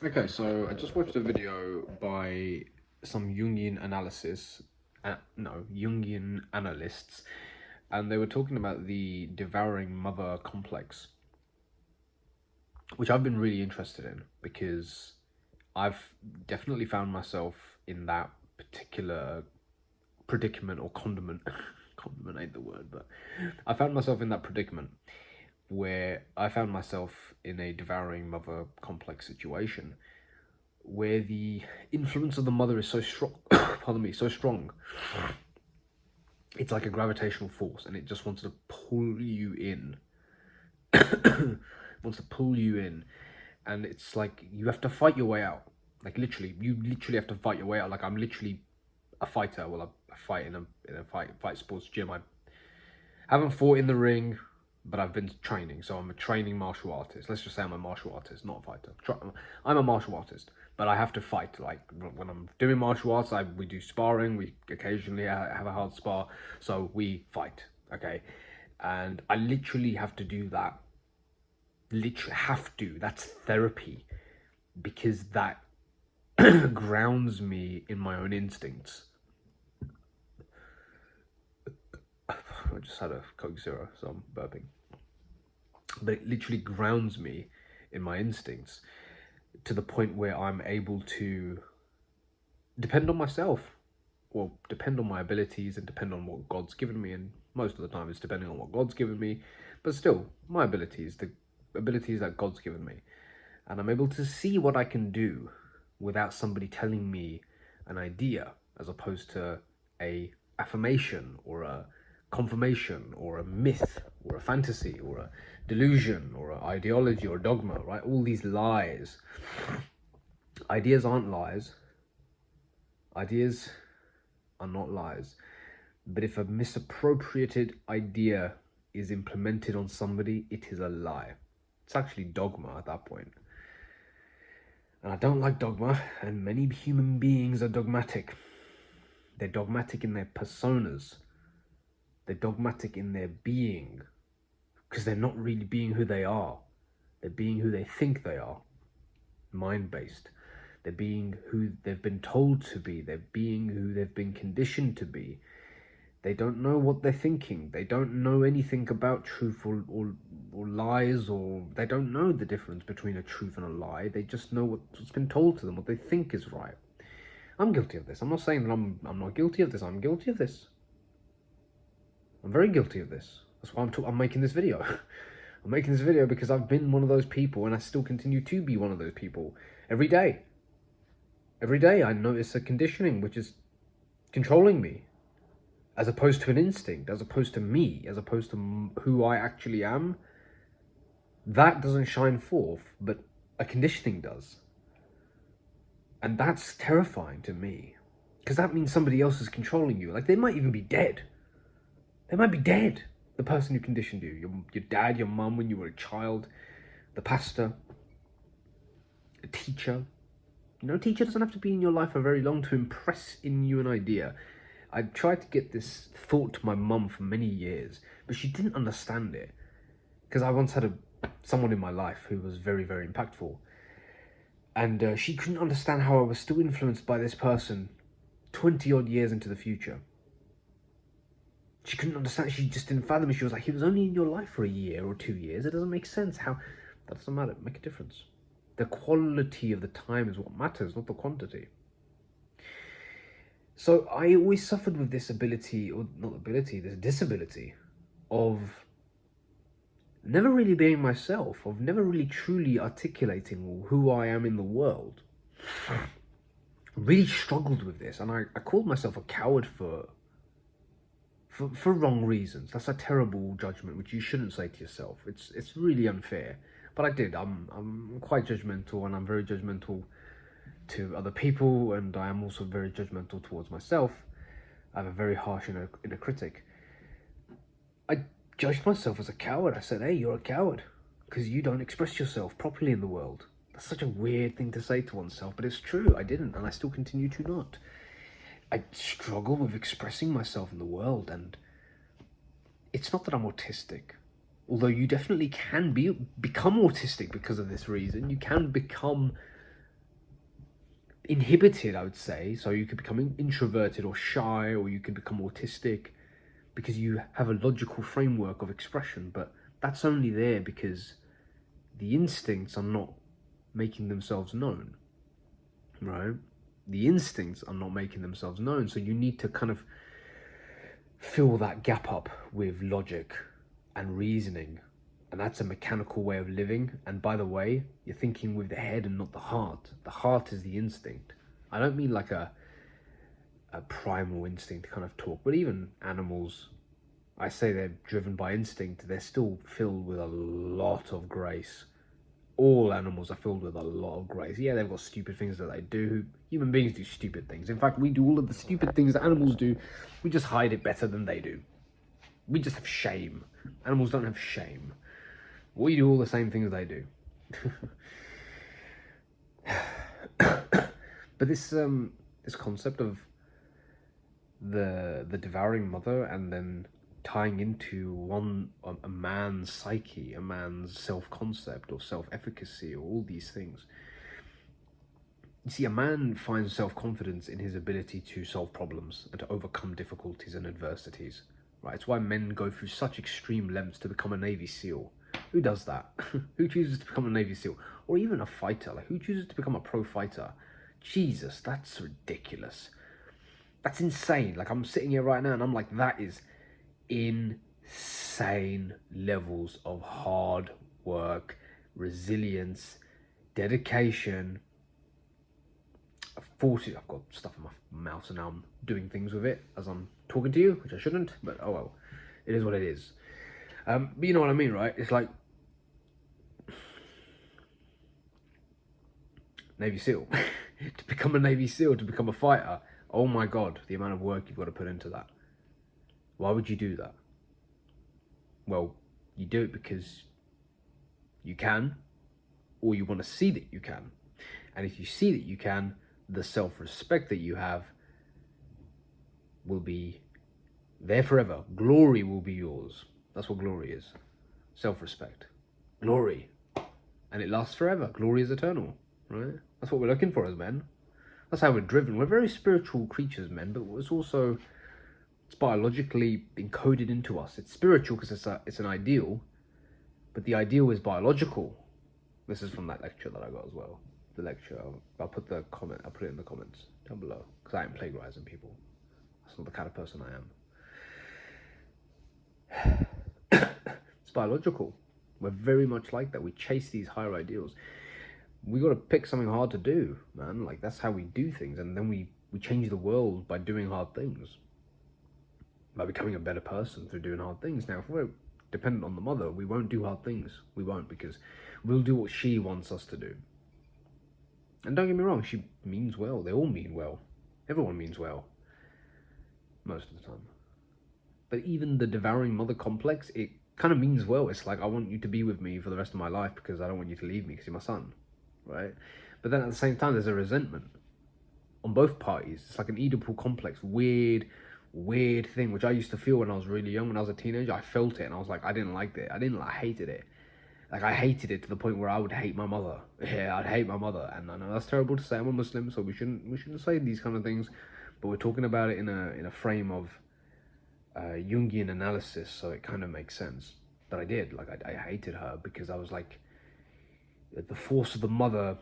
Okay, so I just watched a video by some Jungian analysts, and they were talking about the devouring mother complex, which I've been really interested in because I've definitely found myself in that particular predicament or condiment. Condiment ain't the word, but I found myself in that predicament where I found myself in a devouring mother complex situation where the influence of the mother is so strong, pardon me, so strong. It's like a gravitational force, and it just wants to pull you in. Wants to pull you in, and it's like you have to fight your way out. Like literally, you literally have to fight your way out. Like I'm literally a fighter. Well, I fight in a fight sports gym. I haven't fought in the ring, but I've been training, so I'm a training martial artist. Let's just say I'm a martial artist, not a fighter. I'm a martial artist, but I have to fight. Like when I'm doing martial arts, we do sparring. We occasionally have a hard spar, so we fight. Okay, and I literally have to do that. Literally have to. That's therapy, because that grounds me in my own instincts. I just had a Coke Zero, so I'm burping. But it literally grounds me in my instincts to the point where I'm able to depend on myself, or depend on my abilities and depend on what God's given me. And most of the time it's depending on what God's given me, but still, my abilities, the abilities that God's given me. And I'm able to see what I can do without somebody telling me an idea, as opposed to a affirmation or a confirmation or a myth or a fantasy or a delusion or an ideology or dogma, right? All these lies. Ideas aren't lies. Ideas are not lies. But if a misappropriated idea is implemented on somebody, it is a lie. It's actually dogma at that point. And I don't like dogma, and many human beings are dogmatic. They're dogmatic in their personas. They're dogmatic in their being, because they're not really being who they are. They're being who they think they are, mind-based. They're being who they've been told to be. They're being who they've been conditioned to be. They don't know what they're thinking. They don't know anything about truth or lies, or they don't know the difference between a truth and a lie. They just know what's been told to them, what they think is right. I'm guilty of this. I'm not saying that I'm not guilty of this. I'm guilty of this. I'm very guilty of this. That's why I'm making this video. I'm making this video because I've been one of those people, and I still continue to be one of those people every day. Every day I notice a conditioning which is controlling me, as opposed to an instinct, as opposed to me, as opposed to who I actually am. That doesn't shine forth, but a conditioning does. And that's terrifying to me, because that means somebody else is controlling you. Like, they might even be dead. They might be dead. The person who conditioned you, your dad, your mum when you were a child, the pastor, a teacher. You know, a teacher doesn't have to be in your life for very long to impress in you an idea. I tried to get this thought to my mum for many years, but she didn't understand it. Because I once had someone in my life who was very, very impactful. And she couldn't understand how I was still influenced by this person 20 odd years into the future. She couldn't understand. She just didn't fathom it. She was like, he was only in your life for a year or 2 years. It doesn't make sense. How? That doesn't matter. Make a difference. The quality of the time is what matters, not the quantity. So I always suffered with this ability, or not ability, this disability of never really being myself, of never really truly articulating who I am in the world. Really struggled with this, and I called myself a coward for wrong reasons. That's a terrible judgment, which you shouldn't say to yourself. It's really unfair. But I did. I'm quite judgmental, and I'm very judgmental to other people, and I am also very judgmental towards myself. I have a very harsh inner critic. I judged myself as a coward. I said, hey, you're a coward because you don't express yourself properly in the world. That's such a weird thing to say to oneself, but it's true. I didn't, and I still continue to not. I struggle with expressing myself in the world, and it's not that I'm autistic, although you definitely can become autistic because of this reason. You can become inhibited, I would say. So you could become introverted or shy, or you could become autistic because you have a logical framework of expression. But that's only there because the instincts are not making themselves known, right? The instincts are not making themselves known. So you need to kind of fill that gap up with logic and reasoning. And that's a mechanical way of living. And by the way, you're thinking with the head and not the heart. The heart is the instinct. I don't mean like a primal instinct kind of talk, but even animals, I say they're driven by instinct, they're still filled with a lot of grace. All animals are filled with a lot of grace. Yeah, they've got stupid things that they do. Human beings do stupid things. In fact, we do all of the stupid things that animals do. We just hide it better than they do. We just have shame. Animals don't have shame. We do all the same things they do. But this concept of the devouring mother, and then tying into a man's psyche, a man's self-concept or self-efficacy, or all these things. You see, a man finds self-confidence in his ability to solve problems and to overcome difficulties and adversities. Right? It's why men go through such extreme lengths to become a Navy SEAL. Who does that? Who chooses to become a Navy SEAL? Or even a fighter? Like, who chooses to become a pro fighter? Jesus, that's ridiculous. That's insane. Like, I'm sitting here right now and I'm like, that is insane levels of hard work, resilience, dedication. I've got stuff in my mouth, so now I'm doing things with it as I'm talking to you, which I shouldn't, but oh well, it is what it is. But you know what I mean, right? It's like Navy SEAL. To become a Navy SEAL, to become a fighter, oh my God, the amount of work you've got to put into that. Why would you do that? Well, you do it because you can, or you want to see that you can. And if you see that you can, the self-respect that you have will be there forever. Glory will be yours. That's what glory is. Self-respect. Glory. And it lasts forever. Glory is eternal, right? That's what we're looking for as men. That's how we're driven. We're very spiritual creatures, men, but it's biologically encoded into us. It's spiritual because it's an ideal, but the ideal is biological. This is from that lecture that I got as well. The lecture, I'll put it in the comments down below, because I am plagiarizing people. That's not the kind of person I am. It's biological. We're very much like that. We chase these higher ideals. We got to pick something hard to do, man. Like, that's how we do things, and then we change the world by doing hard things, by becoming a better person through doing hard things. Now, if we're dependent on the mother, we won't do hard things. We won't, because we'll do what she wants us to do. And don't get me wrong, she means well. They all mean well. Everyone means well. Most of the time. But even the devouring mother complex, it kind of means well. It's like, I want you to be with me for the rest of my life because I don't want you to leave me because you're my son. Right? But then at the same time, there's a resentment on both parties. It's like an Oedipal complex. Weird thing, which I used to feel when I was really young. When I was a teenager, I felt it and I was like, I didn't like it. I hated it. Like, I hated it to the point where I would hate my mother. Yeah, I'd hate my mother. And I know that's terrible to say. I'm a Muslim, so we shouldn't say these kind of things. But we're talking about it in a frame of Jungian analysis, so it kind of makes sense. But I did. Like, I hated her because I was like, the force of the mother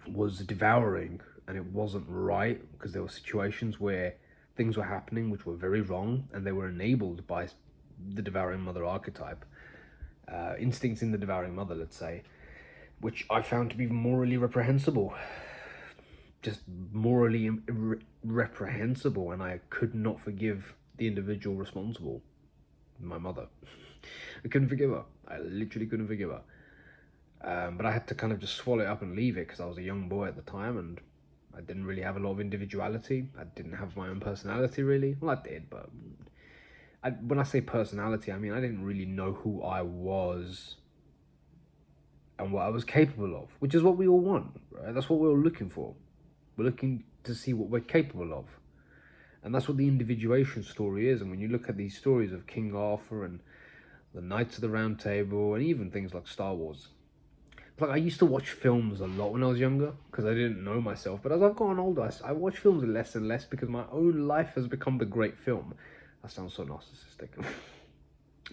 was devouring, and it wasn't right, because there were situations where things were happening which were very wrong, and they were enabled by the devouring mother archetype. Instincts in the devouring mother, let's say, which I found to be morally reprehensible. Just morally reprehensible, and I could not forgive the individual responsible, my mother. I couldn't forgive her. I literally couldn't forgive her. But I had to kind of just swallow it up and leave it, because I was a young boy at the time, and I didn't really have a lot of individuality. I didn't have my own personality, really. Well, I did, but when I say personality, I mean I didn't really know who I was and what I was capable of, which is what we all want, right? That's what we're all looking for. We're looking to see what we're capable of. And that's what the individuation story is. And when you look at these stories of King Arthur and the Knights of the Round Table, and even things like Star Wars, like I used to watch films a lot when I was younger because I didn't know myself. But as I've gotten older, I watch films less and less because my own life has become the great film. That sounds so narcissistic.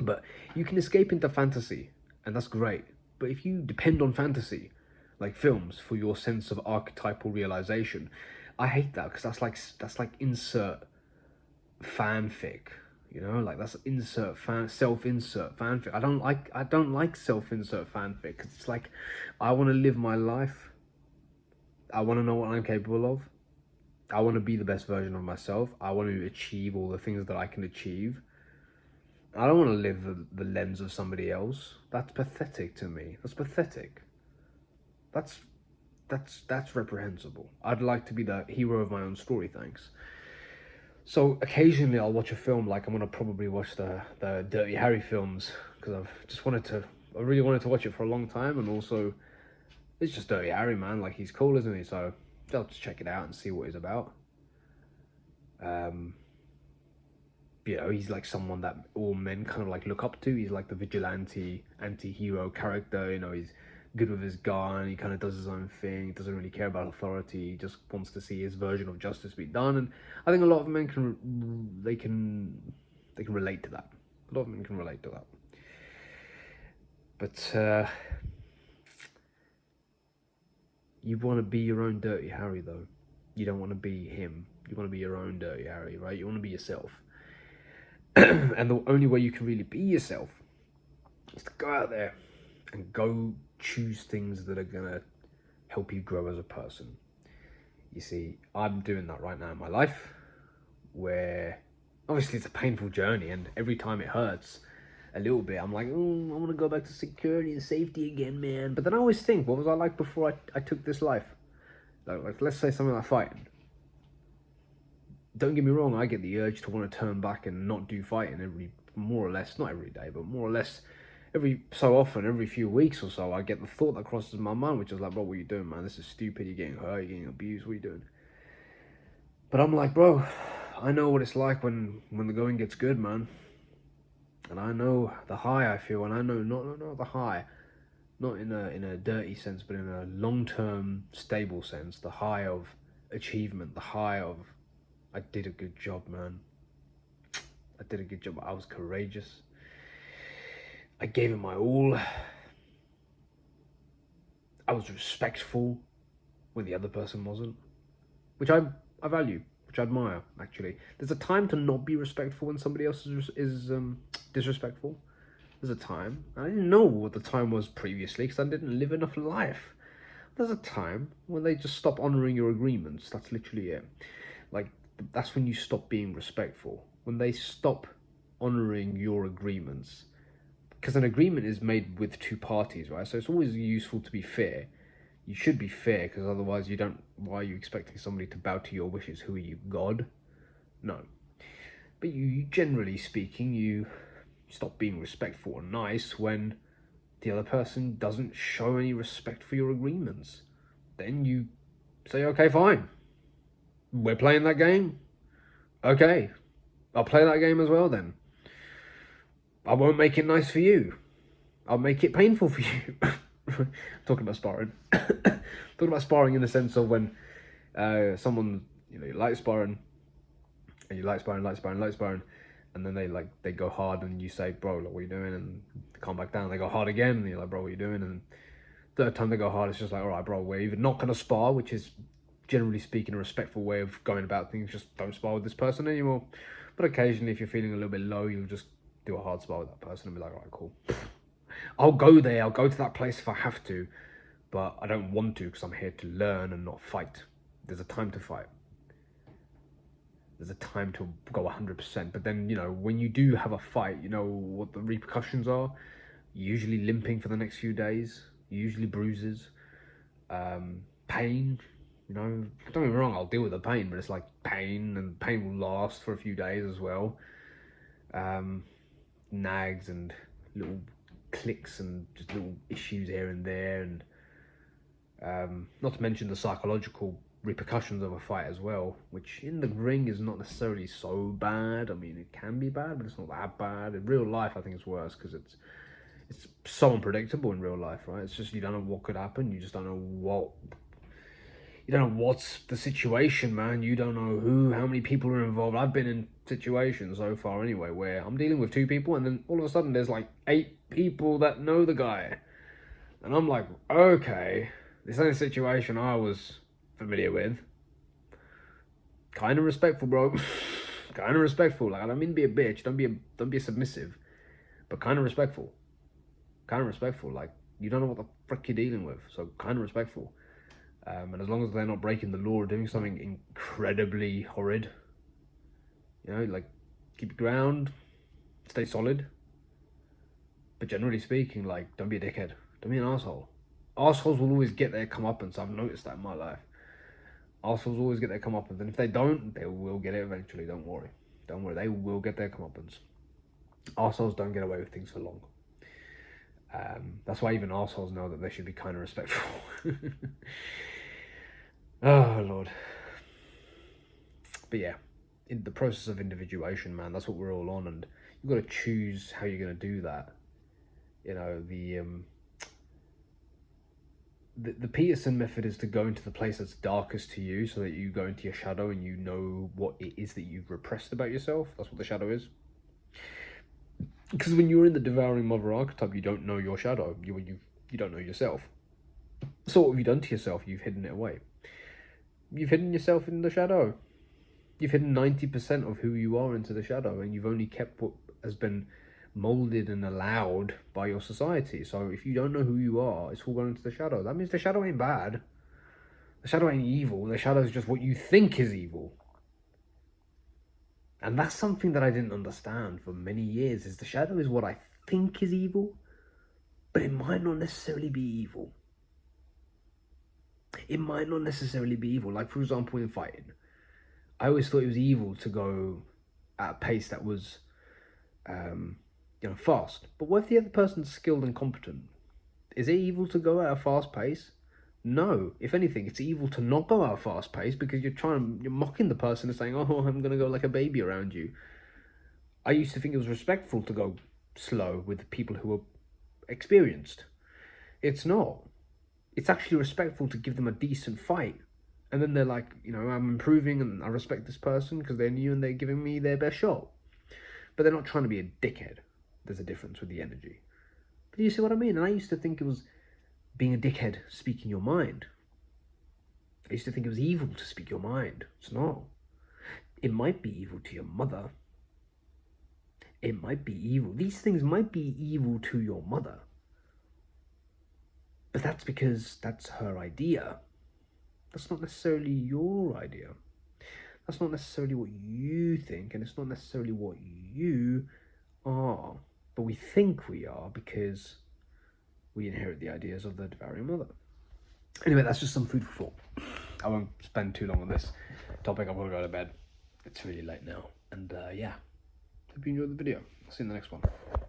But you can escape into fantasy, and that's great. But if you depend on fantasy, like films, for your sense of archetypal realization, I hate that because that's like insert fanfic. You know, like that's self-insert fanfic. I don't like self-insert fanfic 'cause it's like I want to live my life. I want to know what I'm capable of. I want to be the best version of myself. I want to achieve all the things that I can achieve. I don't want to live the lens of somebody else. That's pathetic to me. That's pathetic. That's that's reprehensible. I'd like to be the hero of my own story, thanks. So occasionally I'll watch a film, like I'm gonna probably watch the Dirty Harry films because I really wanted to watch it for a long time, and also it's just Dirty Harry, man. Like he's cool, isn't he? So I'll just check it out and see what he's about. You know, he's like someone that all men kind of like look up to. He's like the vigilante, anti-hero character. You know, he's good with his gun. He kind of does his own thing. He doesn't really care about authority. He just wants to see his version of justice be done. And I think a lot of men can relate to that. A lot of men can relate to that. But you want to be your own Dirty Harry, though. You don't want to be him. You want to be your own Dirty Harry, right? You want to be yourself. And the only way you can really be yourself is to go out there and go choose things that are going to help you grow as a person. You see, I'm doing that right now in my life, where obviously it's a painful journey, and every time it hurts a little bit, I'm like, oh, I want to go back to security and safety again, man. But then I always think, what was I like before I took this life? Like let's say something like fighting. Don't get me wrong, I get the urge to want to turn back and not do fighting more or less, not every day, but more or less every so often, every few weeks or so, I get the thought that crosses my mind, which is like, bro, what are you doing, man? This is stupid. You're getting hurt, you're getting abused, what are you doing? But I'm like, bro, I know what it's like when the going gets good, man. And I know the high I feel, and I know not the high, not in a dirty sense, but in a long-term, stable sense, the high of achievement, the high of, I did a good job, man. I did a good job. I was courageous. I gave it my all. I was respectful when the other person wasn't, which I value, which I admire, actually. There's a time to not be respectful when somebody else is disrespectful. There's a time. I didn't know what the time was previously because I didn't live enough life. There's a time when they just stop honoring your agreements. That's literally it. Like, that's when you stop being respectful. When they stop honoring your agreements. Because an agreement is made with two parties, right? So it's always useful to be fair. You should be fair, because otherwise why are you expecting somebody to bow to your wishes? Who are you, God? No. But you generally speaking, you stop being respectful or nice when the other person doesn't show any respect for your agreements. Then you say, okay, fine. We're playing that game? Okay. I'll play that game as well then. I won't make it nice for you. I'll make it painful for you. Talking about sparring. Talking about sparring in the sense of when someone, you like sparring, and you like sparring, and then they go hard, and you say, bro, look, what are you doing? And they come back down, they go hard again, and you're like, bro, what are you doing? And third time they go hard, it's just like, all right, bro, we're either not going to spar, which is generally speaking a respectful way of going about things, just don't spar with this person anymore. But occasionally, if you're feeling a little bit low, you'll just do a hard spar with that person and be like, all right, cool. I'll go there, I'll go to that place if I have to, but I don't want to because I'm here to learn and not fight. There's a time to fight. There's a time to go 100%. But then, when you do have a fight, you know what the repercussions are? Usually limping for the next few days, usually bruises, pain. Don't get me wrong, I'll deal with the pain, but it's like pain, and pain will last for a few days as well. Nags and little clicks and just little issues here and there, and not to mention the psychological repercussions of a fight as well, which in the ring is not necessarily so bad. I mean, it can be bad, but it's not that bad. In real life, I think it's worse because It's so unpredictable in real life, right? It's just, you don't know what could happen. You just don't know what's the situation, man. You don't know how many people are involved. I've been in situations so far anyway where I'm dealing with 2 people, and then all of a sudden there's like 8 people that know the guy. And I'm like, okay, this ain't a situation I was familiar with. Kind of respectful, bro. Kind of respectful. Like, I don't mean to be a bitch. Don't be a submissive, but kind of respectful. Kind of respectful. Like, you don't know what the frick you're dealing with, so kind of respectful. And as long as they're not breaking the law or doing something incredibly horrid, like, keep your ground, stay solid. But generally speaking, like, don't be a dickhead. Don't be an asshole. Assholes will always get their comeuppance. I've noticed that in my life. Assholes always get their comeuppance, and if they don't, they will get it eventually. Don't worry. Don't worry. They will get their comeuppance. Assholes don't get away with things for long. That's why even assholes know that they should be kind of respectful. Oh, Lord. But yeah, in the process of individuation, man, that's what we're all on, and you've got to choose how you're going to do that. The Peterson method is to go into the place that's darkest to you, so that you go into your shadow and you know what it is that you've repressed about yourself. That's what the shadow is. Because when you're in the devouring mother archetype, you don't know your shadow. You don't know yourself. So what have you done to yourself? You've hidden it away. You've hidden yourself in the shadow. You've hidden 90% of who you are into the shadow, and you've only kept what has been molded and allowed by your society. So if you don't know who you are, it's all going into the shadow. That means the shadow ain't bad. The shadow ain't evil. The shadow is just what you think is evil. And that's something that I didn't understand for many years, is the shadow is what I think is evil, but it might not necessarily be evil. It might not necessarily be evil. Like, for example, in fighting, I always thought it was evil to go at a pace that was, fast. But what if the other person's skilled and competent? Is it evil to go at a fast pace? No. If anything, it's evil to not go at a fast pace, because you're mocking the person and saying, oh, I'm going to go like a baby around you. I used to think it was respectful to go slow with people who are experienced. It's not. It's actually respectful to give them a decent fight. And then they're like, I'm improving and I respect this person because they're new and they're giving me their best shot. But they're not trying to be a dickhead. There's a difference with the energy. But you see what I mean? And I used to think it was being a dickhead, speaking your mind. I used to think it was evil to speak your mind. It's not. It might be evil to your mother. It might be evil. These things might be evil to your mother. But that's because that's her idea. That's not necessarily your idea. That's not necessarily what you think, and it's not necessarily what you are. But we think we are because we inherit the ideas of the devouring mother. Anyway, that's just some food for thought. I won't spend too long on this topic. I'm going to go to bed. It's really late now. And yeah, hope you enjoyed the video. I'll see you in the next one.